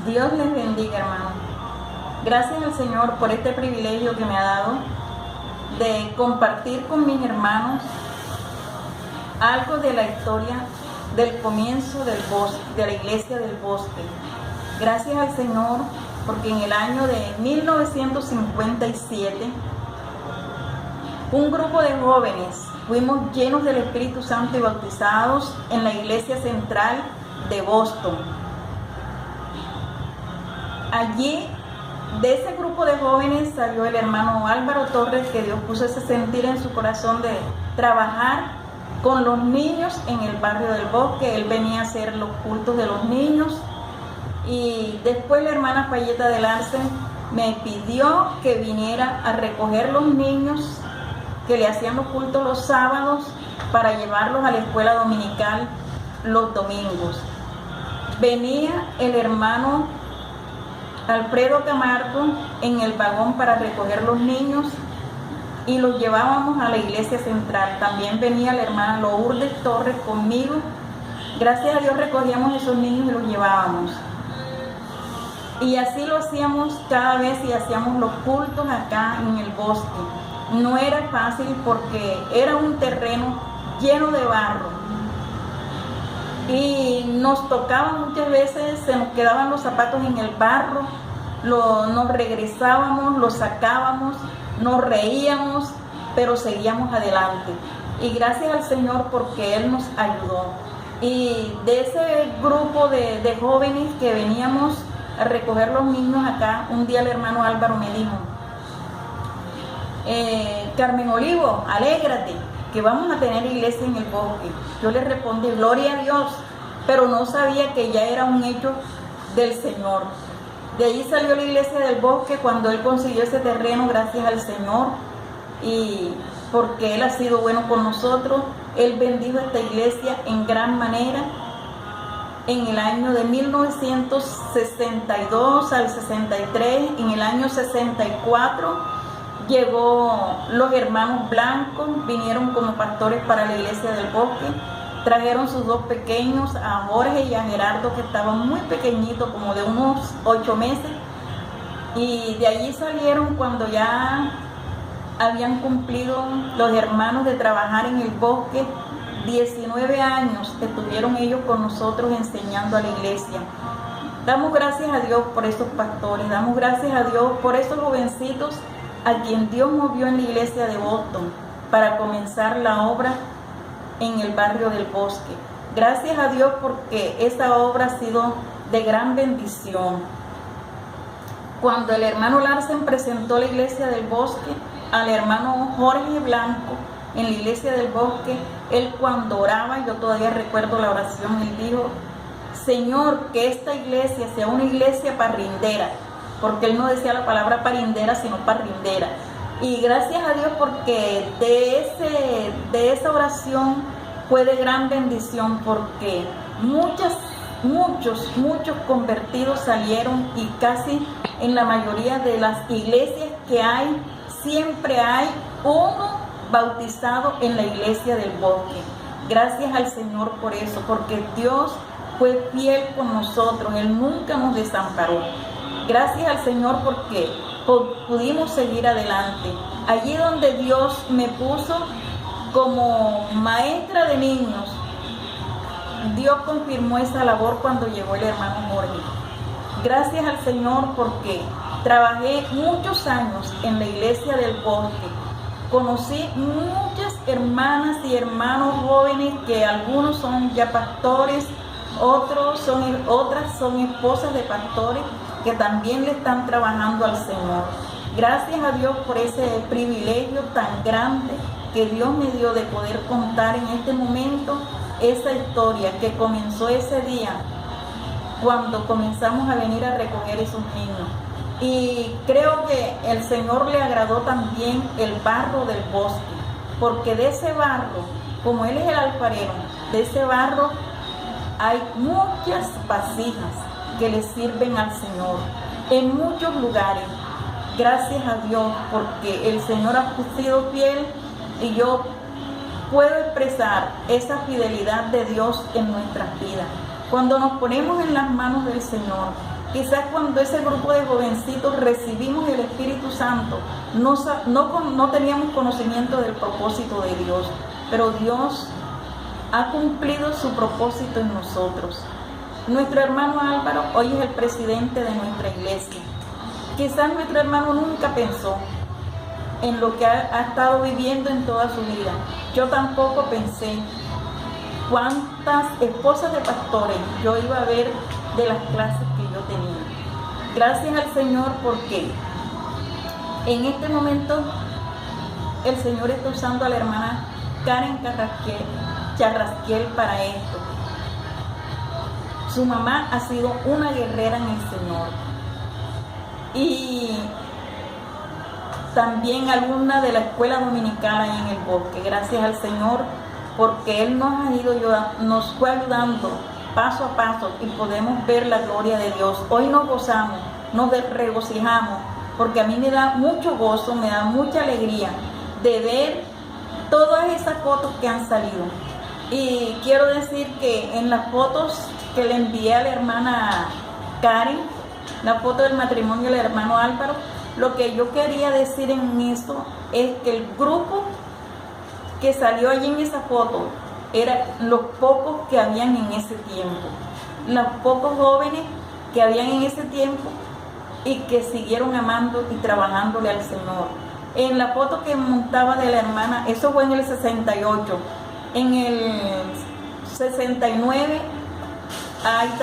Dios les bendiga, hermano. Gracias al Señor por este privilegio que me ha dado de compartir con mis hermanos algo de la historia del comienzo del bosque, de la iglesia del bosque. Gracias al Señor porque en el año de 1957 un grupo de jóvenes fuimos llenos del Espíritu Santo y bautizados en la iglesia central de Boston. Allí, de ese grupo de jóvenes salió el hermano Álvaro Torres, que Dios puso ese sentir en su corazón de trabajar con los niños en el barrio del bosque. Él venía a hacer los cultos de los niños. Y después la hermana Fayeta del Arce me pidió que viniera a recoger los niños que le hacían los cultos los sábados para llevarlos a la escuela dominical los domingos. Venía el hermano Alfredo Camargo en el vagón para recoger los niños y los llevábamos a la iglesia central. También venía la hermana Lourdes Torres conmigo. Gracias a Dios recogíamos esos niños y los llevábamos. Y así lo hacíamos cada vez y hacíamos los cultos acá en el bosque. No era fácil porque era un terreno lleno de barro. Y nos tocaba muchas veces, se nos quedaban los zapatos en el barro, nos regresábamos, los sacábamos, nos reíamos, pero seguíamos adelante. Y gracias al Señor porque Él nos ayudó. Y de ese grupo de jóvenes que veníamos a recoger los niños acá, un día el hermano Álvaro me dijo: Carmen Olivo, alégrate, que vamos a tener iglesia en el bosque. Yo le respondí: gloria a Dios, pero no sabía que ya era un hecho del Señor. De ahí salió la iglesia del bosque cuando él consiguió ese terreno, gracias al Señor, y porque Él ha sido bueno con nosotros. Él bendijo esta iglesia en gran manera. En el año de 1962 al 63, en el año 64, llegó los hermanos Blancos, vinieron como pastores para la iglesia del bosque. Trajeron sus dos pequeños, a Jorge y a Gerardo, que estaban muy pequeñitos, como de unos 8 meses. Y de allí salieron cuando ya habían cumplido los hermanos de trabajar en el bosque. 19 años estuvieron ellos con nosotros enseñando a la iglesia. Damos gracias a Dios por esos pastores, damos gracias a Dios por esos jovencitos a quien Dios movió en la iglesia de Boston para comenzar la obra en el barrio del bosque. Gracias a Dios porque esa obra ha sido de gran bendición. Cuando el hermano Larsen presentó la iglesia del bosque al hermano Jorge Blanco en la iglesia del bosque, él cuando oraba, yo todavía recuerdo la oración, él dijo: Señor, que esta iglesia sea una iglesia parrindera, porque él no decía la palabra parrindera, sino parrindera. Y gracias a Dios porque de esa oración fue de gran bendición, porque muchos convertidos salieron, y casi en la mayoría de las iglesias que hay, siempre hay uno bautizado en la iglesia del bosque. Gracias al Señor por eso, porque Dios fue fiel con nosotros, Él nunca nos desamparó. Gracias al Señor porque pudimos seguir adelante. Allí donde Dios me puso como maestra de niños, Dios confirmó esa labor cuando llegó el hermano Jorge. Gracias al Señor porque trabajé muchos años en la iglesia del bosque. Conocí muchas hermanas y hermanos jóvenes que algunos son ya pastores, otras son esposas de pastores que también le están trabajando al Señor. Gracias a Dios por ese privilegio tan grande que Dios me dio de poder contar en este momento esa historia que comenzó ese día cuando comenzamos a venir a recoger esos niños. Y creo que el Señor le agradó también el barro del bosque, porque de ese barro, como Él es el alfarero, de ese barro hay muchas vasijas que le sirven al Señor en muchos lugares. Gracias a Dios porque el Señor ha sido fiel, y yo puedo expresar esa fidelidad de Dios en nuestras vidas. Cuando nos ponemos en las manos del Señor, Quizás cuando ese grupo de jovencitos recibimos el Espíritu Santo, no teníamos conocimiento del propósito de Dios, pero Dios ha cumplido su propósito en nosotros. Nuestro hermano Álvaro hoy es el presidente de nuestra iglesia. Quizás nuestro hermano nunca pensó en lo que ha estado viviendo en toda su vida. Yo tampoco pensé cuántas esposas de pastores yo iba a ver de las clases que yo tenía. Gracias al Señor, porque en este momento el Señor está usando a la hermana Karen Charrasquiel para esto. Su mamá ha sido una guerrera en el Señor y también alumna de la escuela dominical ahí en el bosque. Gracias al Señor, porque Él nos fue ayudando paso a paso y podemos ver la gloria de Dios. Hoy nos gozamos, nos regocijamos, porque a mí me da mucho gozo, me da mucha alegría de ver todas esas fotos que han salido. Y quiero decir que en las fotos que le envié a la hermana Karen, la foto del matrimonio del hermano Álvaro, lo que yo quería decir en eso es que el grupo que salió allí en esa foto eran los pocos que habían en ese tiempo, los pocos jóvenes que habían en ese tiempo y que siguieron amando y trabajándole al Señor. En la foto que montaba de la hermana, eso fue en el 68, en el 69 hay también